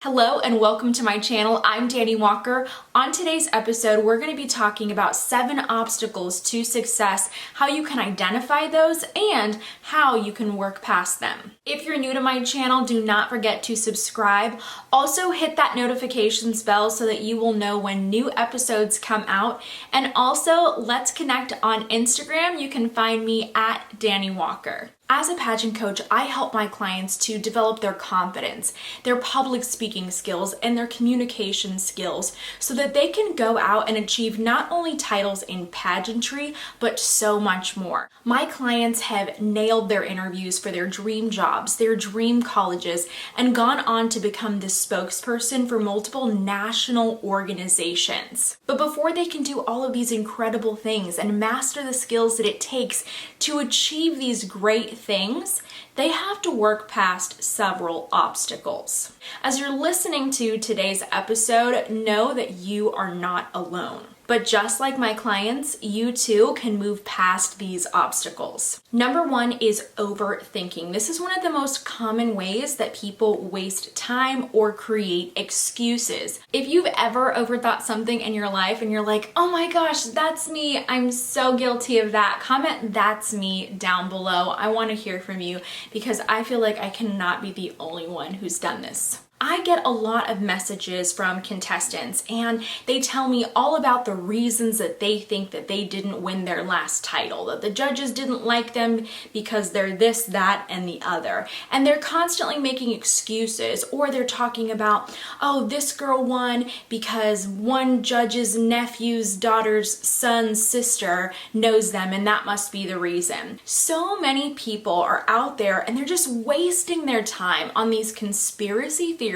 Hello and welcome to my channel. I'm Dani Walker. On today's episode, we're going to be talking about 7 obstacles to success, how you can identify those, and how you can work past them. If you're new to my channel, do not forget to subscribe. Also hit that notifications bell so that you will know when new episodes come out. And also, let's connect on Instagram. You can find me at Dani Walker. As a pageant coach, I help my clients to develop their confidence, their public speaking skills, and their communication skills so that they can go out and achieve not only titles in pageantry, but so much more. My clients have nailed their interviews for their dream jobs, their dream colleges, and gone on to become the spokesperson for multiple national organizations. But before they can do all of these incredible things and master the skills that it takes to achieve these great things, they have to work past several obstacles. As you're listening to today's episode, know that you are not alone. But just like my clients, you too can move past these obstacles. Number 1 is overthinking. This is one of the most common ways that people waste time or create excuses. If you've ever overthought something in your life and you're like, oh my gosh, that's me, I'm so guilty of that, comment "that's me" down below. I want to hear from you because I feel like I cannot be the only one who's done this. I get a lot of messages from contestants and they tell me all about the reasons that they think that they didn't win their last title, that the judges didn't like them because they're this, that, and the other. And they're constantly making excuses, or they're talking about, oh, this girl won because one judge's nephew's daughter's son's sister knows them and that must be the reason. So many people are out there and they're just wasting their time on these conspiracy theories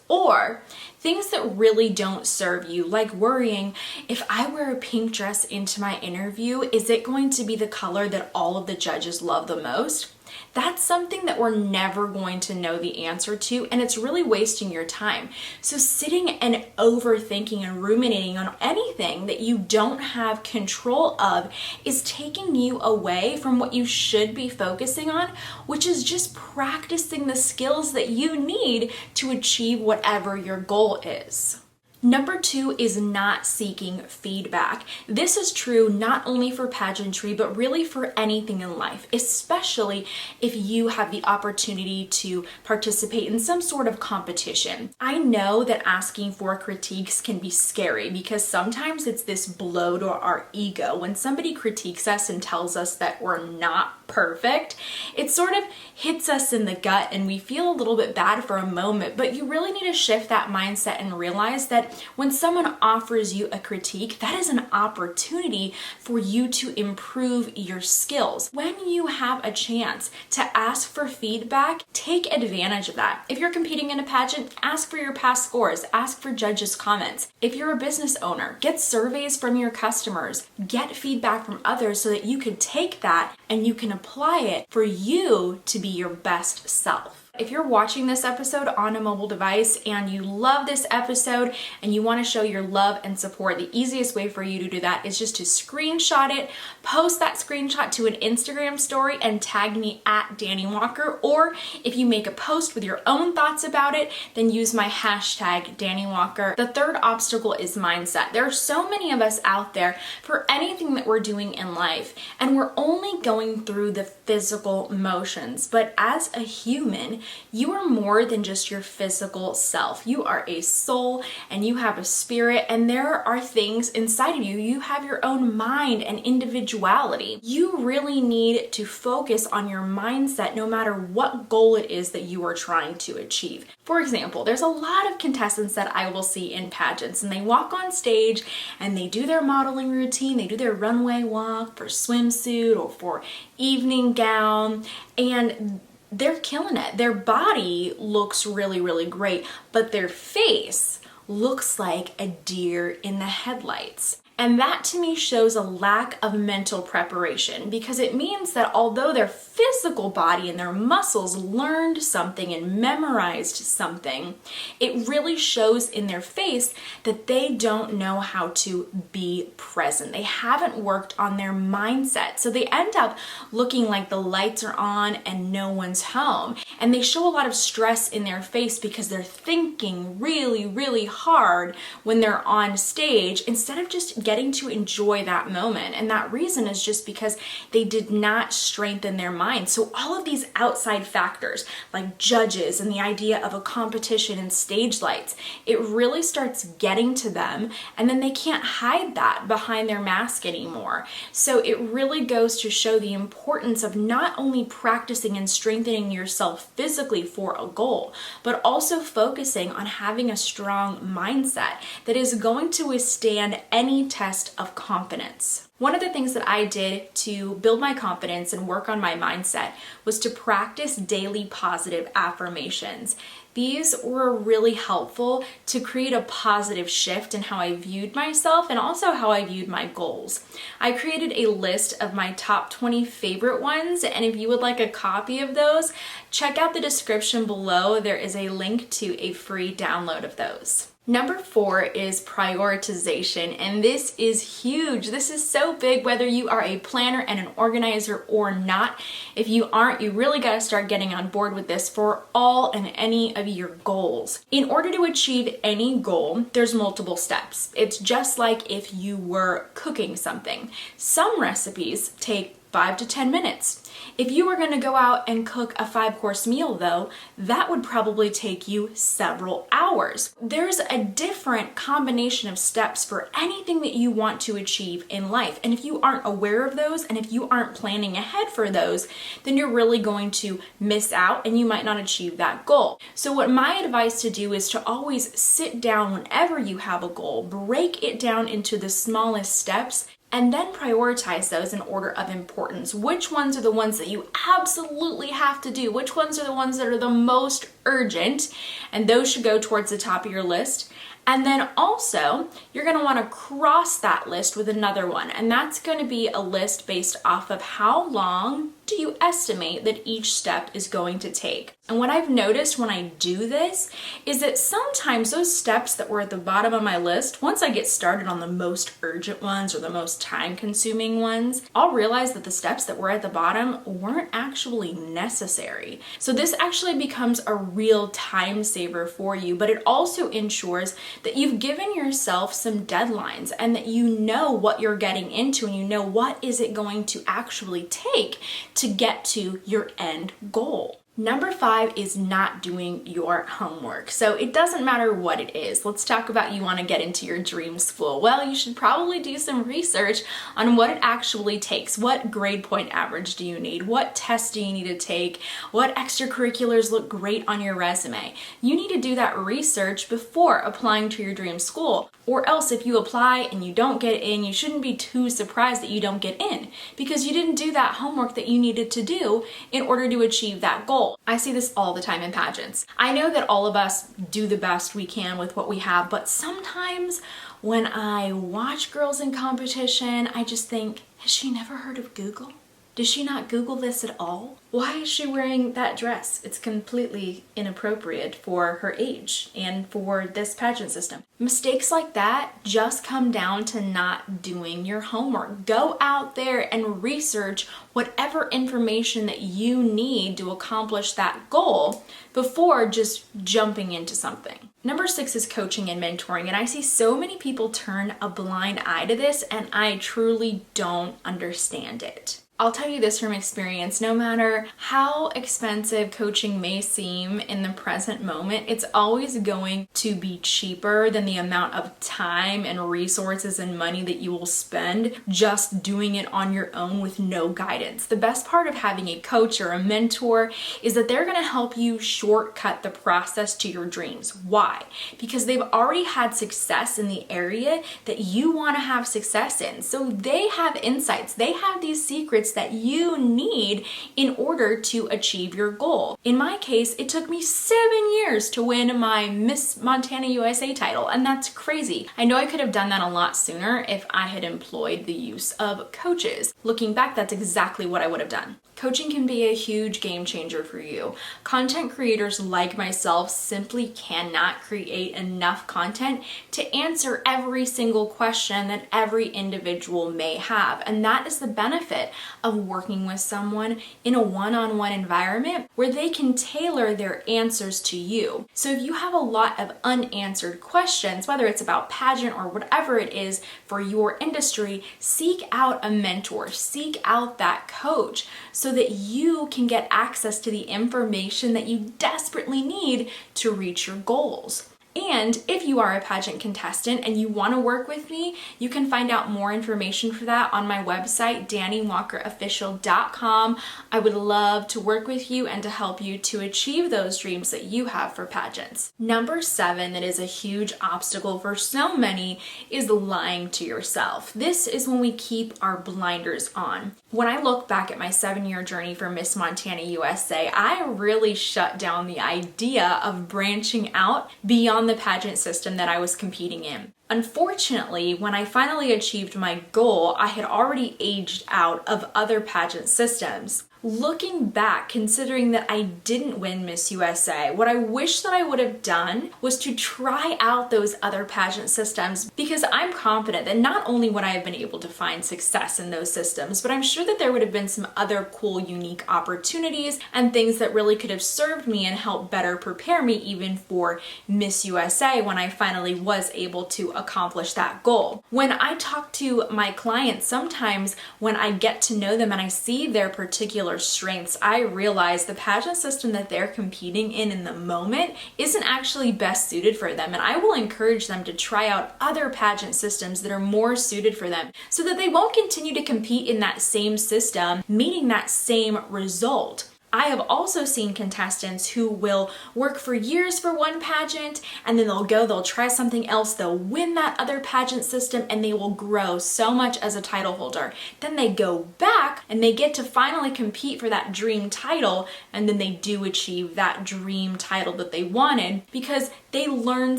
or things that really don't serve you, like worrying, if I wear a pink dress into my interview, is it going to be the color that all of the judges love the most? That's something that we're never going to know the answer to, and it's really wasting your time. So sitting and overthinking and ruminating on anything that you don't have control of is taking you away from what you should be focusing on, which is just practicing the skills that you need to achieve whatever your goal is. Number 2 is not seeking feedback. This is true not only for pageantry, but really for anything in life, especially if you have the opportunity to participate in some sort of competition. I know that asking for critiques can be scary because sometimes it's this blow to our ego. When somebody critiques us and tells us that we're not perfect, it sort of hits us in the gut and we feel a little bit bad for a moment, but you really need to shift that mindset and realize that when someone offers you a critique, that is an opportunity for you to improve your skills. When you have a chance to ask for feedback, take advantage of that. If you're competing in a pageant, ask for your past scores, ask for judges' comments. If you're a business owner, get surveys from your customers, get feedback from others so that you can take that and you can apply it for you to be your best self. If you're watching this episode on a mobile device and you love this episode and you want to show your love and support, the easiest way for you to do that is just to screenshot it, post that screenshot to an Instagram story and tag me at Dani Walker. Or if you make a post with your own thoughts about it, then use my hashtag Dani Walker. The third obstacle is mindset. There are so many of us out there for anything that we're doing in life, and we're only going through the physical motions. But as a human, you are more than just your physical self. You are a soul and you have a spirit, and there are things inside of you. You have your own mind and individuality. You really need to focus on your mindset no matter what goal it is that you are trying to achieve. For example, there's a lot of contestants that I will see in pageants and they walk on stage and they do their modeling routine, they do their runway walk for swimsuit or for evening gown, and they're killing it. Their body looks really, really great, but their face looks like a deer in the headlights. And that to me shows a lack of mental preparation, because it means that although their physical body and their muscles learned something and memorized something, it really shows in their face that they don't know how to be present. They haven't worked on their mindset. So they end up looking like the lights are on and no one's home. And they show a lot of stress in their face because they're thinking really, really hard when they're on stage instead of just getting to enjoy that moment. And that reason is just because they did not strengthen their mind. So all of these outside factors like judges and the idea of a competition and stage lights, it really starts getting to them, and then they can't hide that behind their mask anymore. So it really goes to show the importance of not only practicing and strengthening yourself physically for a goal, but also focusing on having a strong mindset that is going to withstand any test of confidence. One of the things that I did to build my confidence and work on my mindset was to practice daily positive affirmations. These were really helpful to create a positive shift in how I viewed myself and also how I viewed my goals. I created a list of my top 20 favorite ones, and if you would like a copy of those, check out the description below. There is a link to a free download of those. Number 4 is prioritization, and this is huge. This is so big whether you are a planner and an organizer or not. If you aren't, you really got to start getting on board with this for all and any of your goals. In order to achieve any goal, there's multiple steps. It's just like if you were cooking something. Some recipes take 5 to 10 minutes. If you were going to go out and cook a 5-course meal though, that would probably take you several hours. There's a different combination of steps for anything that you want to achieve in life. And if you aren't aware of those, and if you aren't planning ahead for those, then you're really going to miss out and you might not achieve that goal. So what my advice to do is to always sit down whenever you have a goal, break it down into the smallest steps, and then prioritize those in order of importance. Which ones are the ones that you absolutely have to do? Which ones are the ones that are the most urgent? And those should go towards the top of your list. And then also, you're going to want to cross that list with another one. And that's going to be a list based off of how long do you estimate that each step is going to take. And what I've noticed when I do this is that sometimes those steps that were at the bottom of my list, once I get started on the most urgent ones or the most time-consuming ones, I'll realize that the steps that were at the bottom weren't actually necessary. So this actually becomes a real time saver for you, but it also ensures that you've given yourself some deadlines and that you know what you're getting into and you know what is it going to actually take to get to your end goal. Number 5 is not doing your homework. So it doesn't matter what it is. Let's talk about you want to get into your dream school. Well, you should probably do some research on what it actually takes. What grade point average do you need? What tests do you need to take? What extracurriculars look great on your resume? You need to do that research before applying to your dream school. Or else if you apply and you don't get in, you shouldn't be too surprised that you don't get in because you didn't do that homework that you needed to do in order to achieve that goal. I see this all the time in pageants. I know that all of us do the best we can with what we have, but sometimes when I watch girls in competition, I just think, has she never heard of Google? Does she not Google this at all? Why is she wearing that dress? It's completely inappropriate for her age and for this pageant system. Mistakes like that just come down to not doing your homework. Go out there and research whatever information that you need to accomplish that goal before just jumping into something. Number 6 is coaching and mentoring, and I see so many people turn a blind eye to this, and I truly don't understand it. I'll tell you this from experience, no matter how expensive coaching may seem in the present moment, it's always going to be cheaper than the amount of time and resources and money that you will spend just doing it on your own with no guidance. The best part of having a coach or a mentor is that they're gonna help you shortcut the process to your dreams. Why? Because they've already had success in the area that you wanna have success in. So they have insights, they have these secrets habits that you need in order to achieve your goal. In my case, it took me 7 years to win my Miss Montana USA title, and that's crazy. I know I could have done that a lot sooner if I had employed the use of coaches. Looking back, that's exactly what I would have done. Coaching can be a huge game changer for you. Content creators like myself simply cannot create enough content to answer every single question that every individual may have. And that is the benefit of working with someone in a one-on-one environment where they can tailor their answers to you. So if you have a lot of unanswered questions, whether it's about pageant or whatever it is for your industry, seek out a mentor, seek out that coach so that you can get access to the information that you desperately need to reach your goals. And if you are a pageant contestant and you want to work with me, you can find out more information for that on my website, DaniWalkerOfficial.com. I would love to work with you and to help you to achieve those dreams that you have for pageants. Number 7, that is a huge obstacle for so many, is lying to yourself. This is when we keep our blinders on. When I look back at my 7-year journey for Miss Montana USA, I really shut down the idea of branching out beyond the pageant system that I was competing in. Unfortunately, when I finally achieved my goal, I had already aged out of other pageant systems. Looking back, considering that I didn't win Miss USA, what I wish that I would have done was to try out those other pageant systems, because I'm confident that not only would I have been able to find success in those systems, but I'm sure that there would have been some other cool, unique opportunities and things that really could have served me and helped better prepare me even for Miss USA when I finally was able to accomplish that goal. When I talk to my clients, sometimes when I get to know them and I see their particular strengths, I realize the pageant system that they're competing in the moment isn't actually best suited for them. And I will encourage them to try out other pageant systems that are more suited for them so that they won't continue to compete in that same system, meeting that same result. I have also seen contestants who will work for years for one pageant and then they'll try something else, they'll win that other pageant system and they will grow so much as a title holder. Then they go back and they get to finally compete for that dream title, and then they do achieve that dream title that they wanted because they learned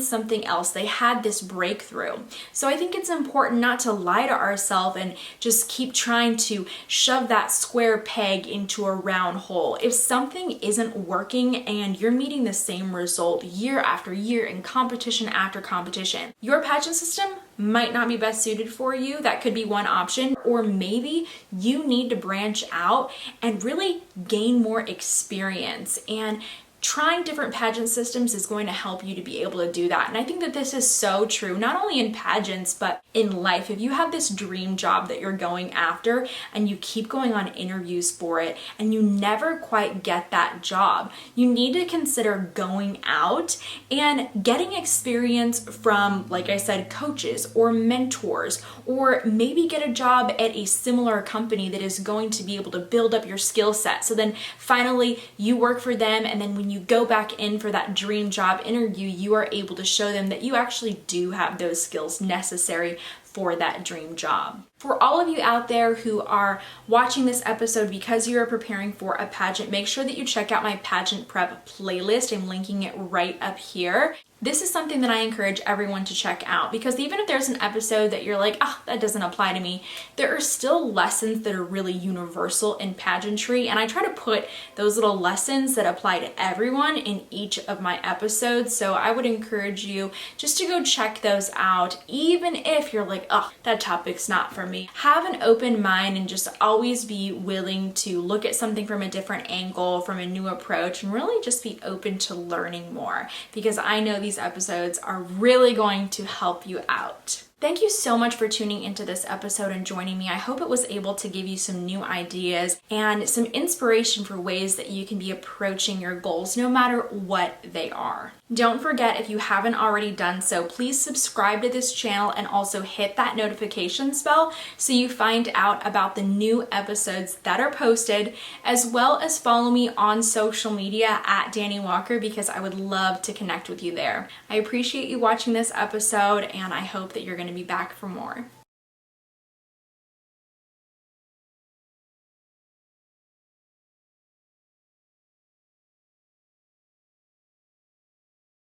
something else. They had this breakthrough. So I think it's important not to lie to ourselves and just keep trying to shove that square peg into a round hole. If something isn't working and you're meeting the same result year after year in competition after competition, your pageant system might not be best suited for you. That could be one option. Or maybe you need to branch out and really gain more experience, and trying different pageant systems is going to help you to be able to do that. And I think that this is so true, not only in pageants, but in life. If you have this dream job that you're going after and you keep going on interviews for it and you never quite get that job, you need to consider going out and getting experience from, like I said, coaches or mentors, or maybe get a job at a similar company that is going to be able to build up your skill set. So then finally you work for them, and then when you go back in for that dream job interview, you are able to show them that you actually do have those skills necessary for that dream job. For all of you out there who are watching this episode because you are preparing for a pageant, make sure that you check out my pageant prep playlist. I'm linking it right up here. This is something that I encourage everyone to check out, because even if there's an episode that you're like, that doesn't apply to me, there are still lessons that are really universal in pageantry, and I try to put those little lessons that apply to everyone in each of my episodes. So I would encourage you just to go check those out, even if you're like, that topic's not for me. Have an open mind and just always be willing to look at something from a different angle, from a new approach, and really just be open to learning more, because I know these episodes are really going to help you out. Thank you so much for tuning into this episode and joining me. I hope it was able to give you some new ideas and some inspiration for ways that you can be approaching your goals, no matter what they are. Don't forget, if you haven't already done so, please subscribe to this channel and also hit that notifications bell so you find out about the new episodes that are posted, as well as follow me on social media at Dani Walker, because I would love to connect with you there. I appreciate you watching this episode, and I hope that you're going to be back for more.